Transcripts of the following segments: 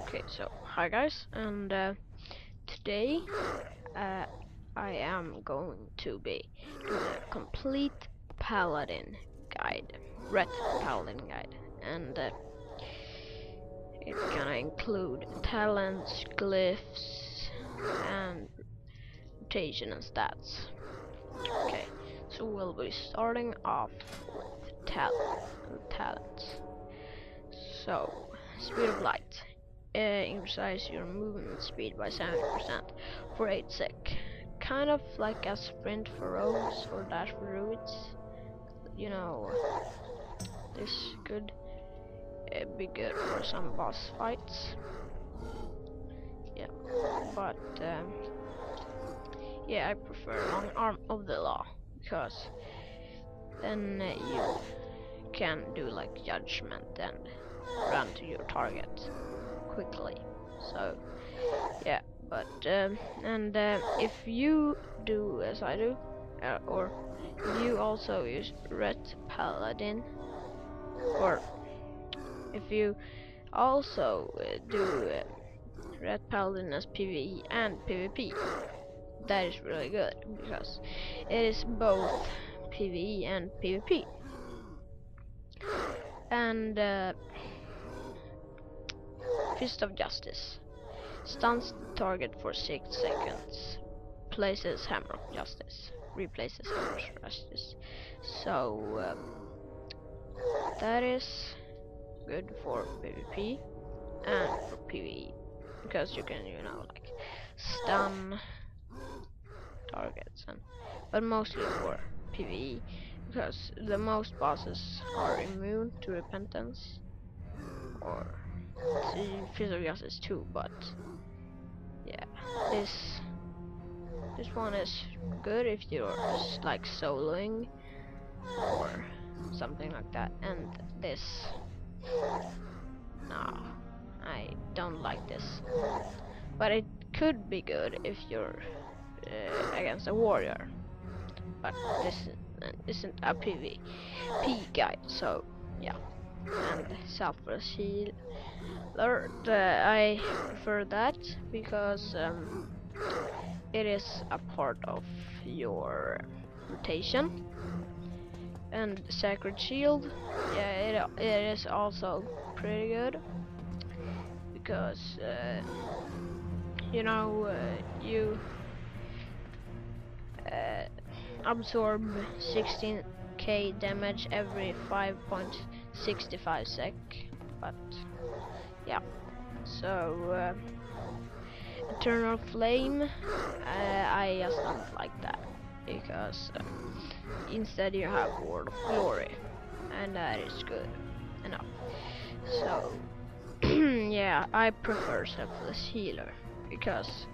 Okay, so hi guys, and today I am going to be doing a complete paladin guide, red paladin guide, and it's gonna include talents, glyphs, and rotation and stats. Okay, so we'll be starting off with talents. So, speed of light. Increase your movement speed by 70% for 8 sec. Kind of like a sprint for rogues or dash for druids. You know, this could be good for some boss fights. Yeah, but yeah, I prefer long arm of the law because then you can do like judgment and run to your target quickly. So yeah, but if you do as I do, or if you also use red paladin, or if you also do red paladin as PvE and PvP, that is really good because it is both PvE and PvP. And Fist of Justice stuns the target for 6 seconds, places Hammer of Justice, replaces Hammer of Justice. So that is good for PvP and for PvE because you can, you know, like stun targets, but mostly for PvE because the most bosses are immune to repentance or Fist of Justice too, but yeah, this one is good if you're like soloing or something like that, and this, no, I don't like this, but it could be good if you're against a warrior, but this isn't a PvP guide, so yeah. And selfless healer, I prefer that because it is a part of your rotation. And sacred shield, yeah, it is also pretty good because you know, you absorb 16k damage every 5.65 sec, but yeah. So Eternal Flame, I just don't like that because instead you have Word of Glory, and that is good enough. So yeah, I prefer selfless healer because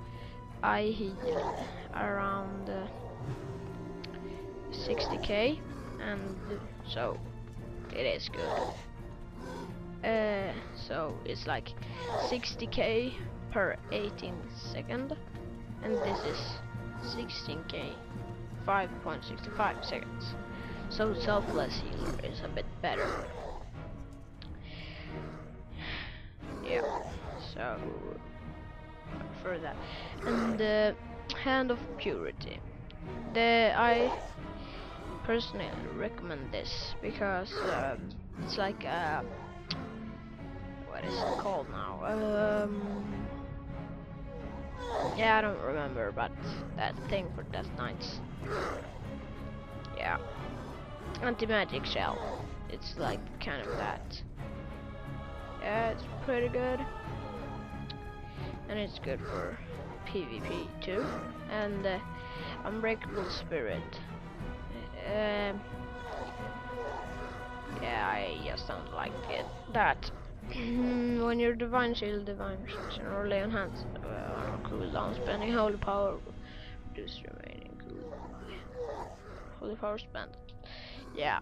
I heal around 60k, and so it is good. So it's like 60k per 18 second, and this is 16k 5.65 seconds. So selfless healer is a bit better. Yeah, so for that. And the Hand of Purity, I personally recommend this because it's like what is it called now? Yeah, I don't remember, but that thing for Death Knights. Yeah, anti-magic shell. It's like kind of that. Yeah, it's pretty good, and it's good for PvP too. And Unbreakable Spirit. Yeah, I just don't like it. That when your Divine Shield, Divine Restriction, or lay on hands on cooldown, spending Holy Power reduce remaining cooldown. Holy Power spent. Yeah,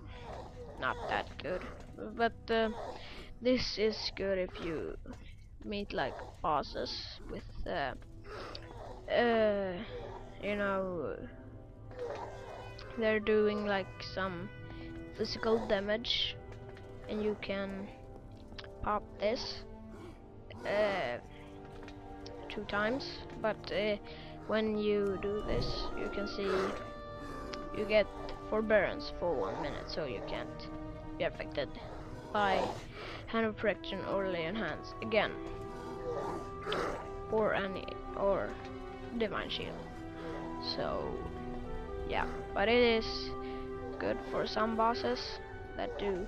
not that good. But this is good if you meet like bosses with you know, they're doing like some physical damage, and you can pop this uh, 2 times, but when you do this, you can see you get forbearance for 1 minute, so you can't be affected by hand of protection or lay on hands again, or divine shield. So yeah, but it is good for some bosses that do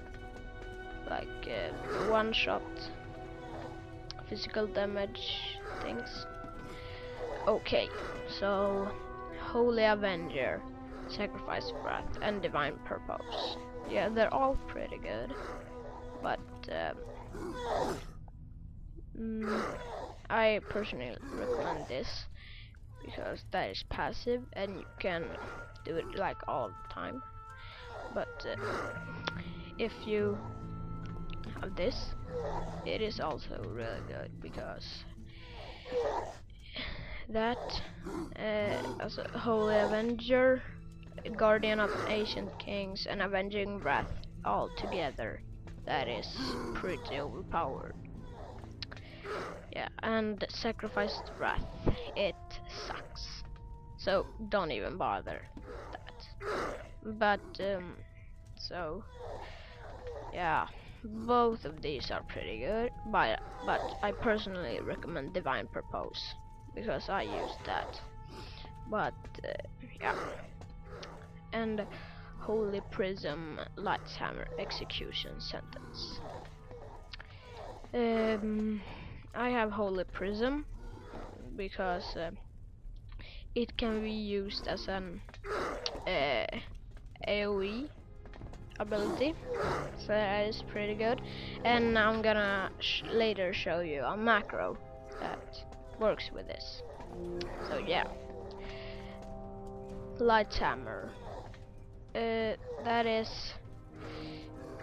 like one-shot physical damage things. Okay, so Holy Avenger, Sacrifice Wrath, and Divine Purpose. Yeah, they're all pretty good, but I personally recommend this because that is passive and you can do it like all the time. But if you have this, it is also really good because that as a Holy Avenger, Guardian of Ancient Kings, and Avenging Wrath all together, that is pretty overpowered. Yeah, and Sacrificed Wrath, it sucks, so don't even bother that. But so yeah, both of these are pretty good, but I personally recommend Divine Purpose because I use that. But yeah, and Holy Prism, Light's Hammer, Execution Sentence. I have Holy Prism because it can be used as an AoE ability, so that is pretty good. And I'm gonna later show you a macro that works with this. So yeah, Light's Hammer. That is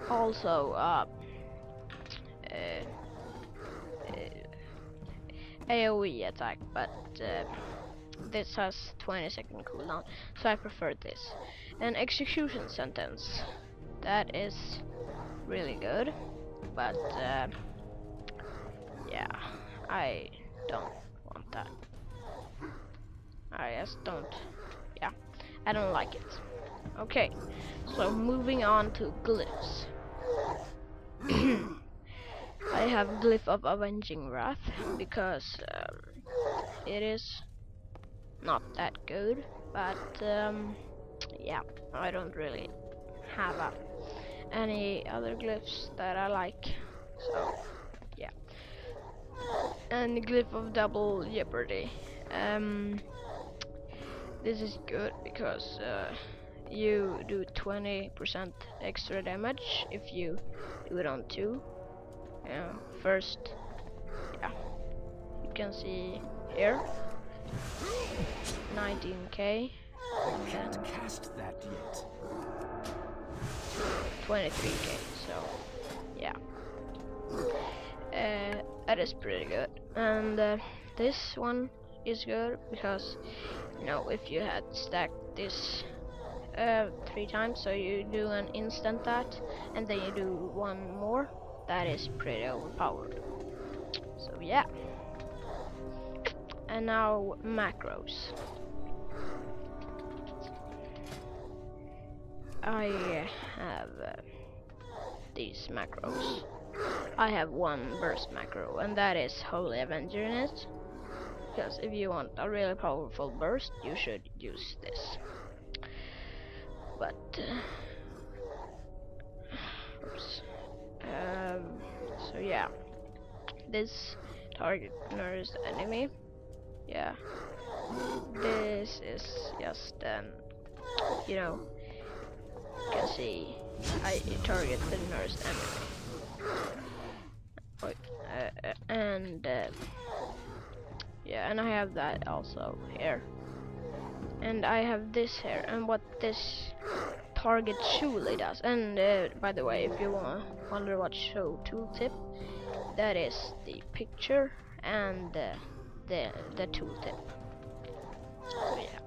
also AoE attack, but this has 20-second cooldown, so I prefer this. And Execution Sentence, that is really good, but yeah, I don't want that. I just don't, yeah, I don't like it. Okay, so moving on to glyphs. I have Glyph of Avenging Wrath because it is not that good, but yeah, I don't really have any other glyphs that I like, so yeah. And Glyph of Double Jeopardy. This is good because you do 20% extra damage if you do it on 2. First, yeah, you can see here 19k. I can't cast that yet. 23k, so yeah, that is pretty good. And this one is good because, you know, if you had stacked this 3 times, so you do an instant that, and then you do one more, that is pretty overpowered. So yeah. And now macros. I have these macros. I have one burst macro, and that is Holy Avenger in it. Because if you want a really powerful burst, you should use this. But oops. So yeah, this target nerves enemy. Yeah, this is just you know, you can see I target the nearest enemy. And yeah, and I have that also here, and I have this here, and what this target surely does. And by the way, if you wonder what show tooltip, that is the picture and the tooltip. So yeah.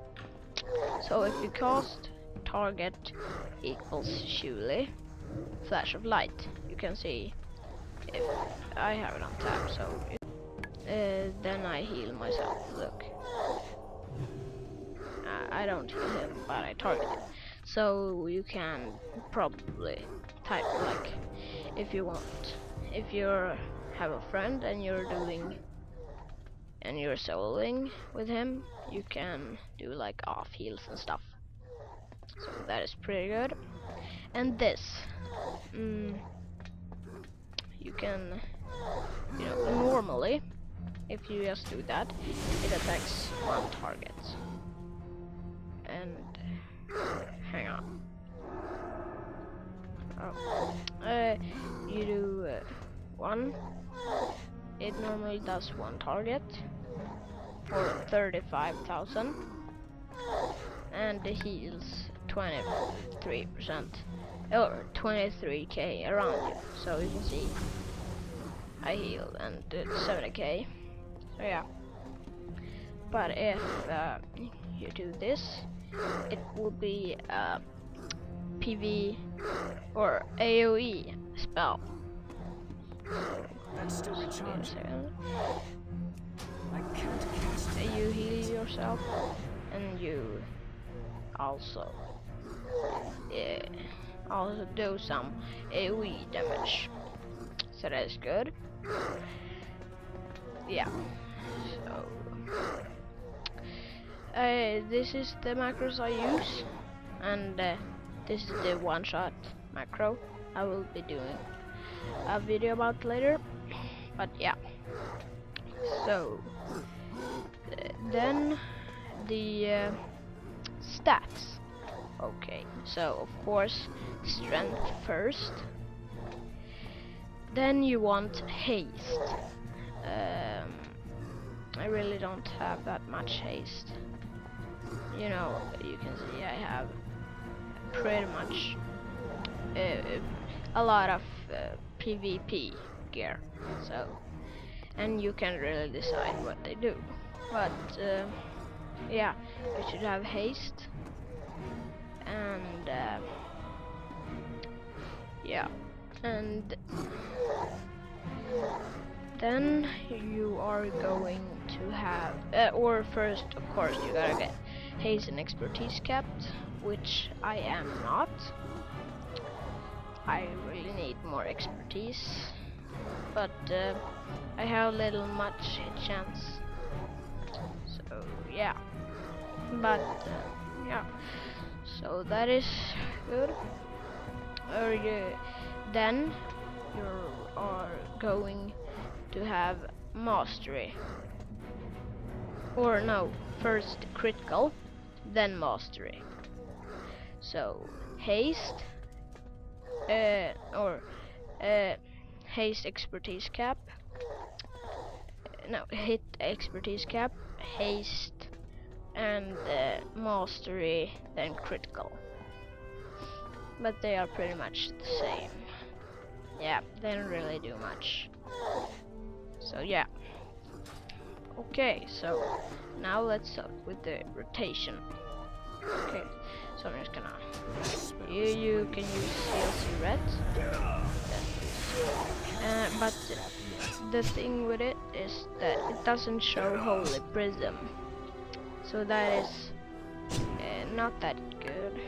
So if you cast target equals surely flash of light, you can see if I have it on tap. So then I heal myself. Look, I don't heal him, but I target him. So you can probably type like, if you want, if you have a friend and you're soloing with him, you can do like off heals and stuff. So that is pretty good. And this, you can, normally, if you just do that, it attacks one target. And hang on. You do one. It normally does one target for 35,000, and it heals 23% or 23k around you. So you can see I healed and did 70k. So yeah. But if you do this, it will be a PV or AoE spell. That's still recharging. I can't cast You heal yourself, and you also do some AoE damage. So that is good. Yeah. So this is the macros I use, and this is the one-shot macro I will be doing a video about later. But yeah. So then the stats. Okay, so of course strength first. Then you want haste. I really don't have that much haste. You know, you can see I have pretty much a lot of PvP gear. So, and you can really decide what they do. But yeah, you should have haste, and yeah, and then you are going to have, or first of course you gotta get haste and expertise capped, which I am not. I really need more expertise, but I have little much chance. So yeah, but yeah, so that is good. Then you are going to have mastery, or no, first critical, then mastery. So haste, or haste expertise cap, no, hit expertise cap, haste, and mastery, then critical. But they are pretty much the same. Yeah, they don't really do much. So yeah. Okay, so now let's start with the rotation. Okay, so I'm just gonna. You can use CLC red. But the thing with it is that it doesn't show Holy Prism. So that is not that good.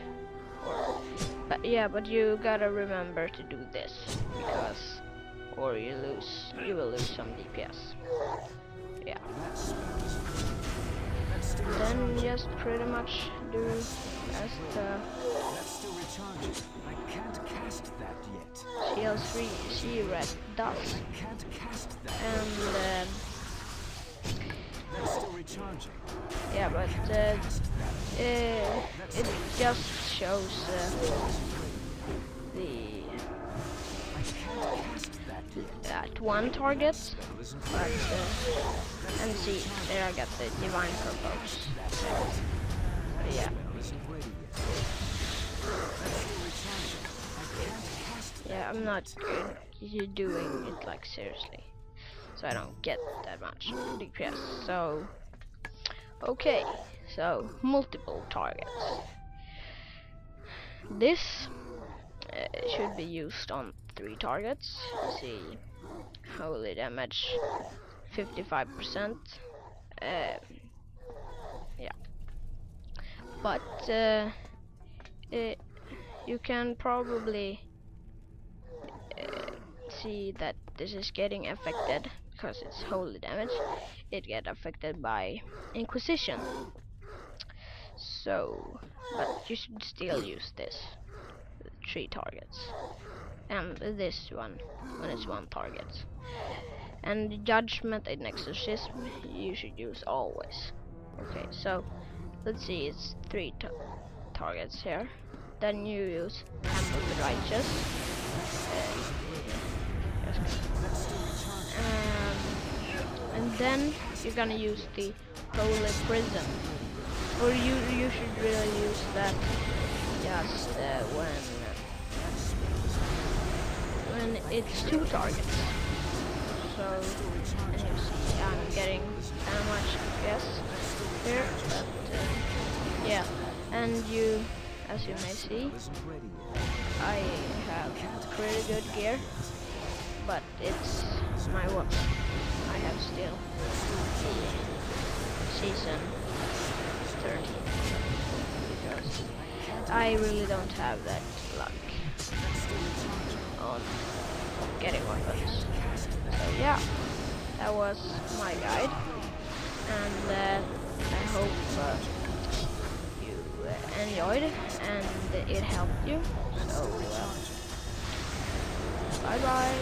But yeah, but you gotta remember to do this, because or you will lose some DPS. Yeah. Then just pretty much do as the CL3 red does. And yeah, but it just shows at one target, but and see, there I got the divine purpose. Yeah. Yeah, I'm not good doing it like seriously, so I don't get that much DPS. So okay, so multiple targets. This should be used on 3 targets. You see, holy damage 55%. Yeah, but you can probably see that this is getting affected because it's holy damage. It get affected by Inquisition. So, but you should still use this with 3 targets, and this one when it's 1 target. And Judgment and Exorcism you should use always. Okay, so let's see, it's 3 targets here. Then you use Hand of the Righteous. And then you're gonna use the Holy Prison. Or you should really use that just when it's 2 targets. So, and you see I'm getting much FPS here, but yeah, and you, as you may see, I have pretty good gear, but it's my what I have still season 13 because I really don't have that luck on getting weapons. So yeah, that was my guide, and I hope you enjoyed and it helped you. So bye bye.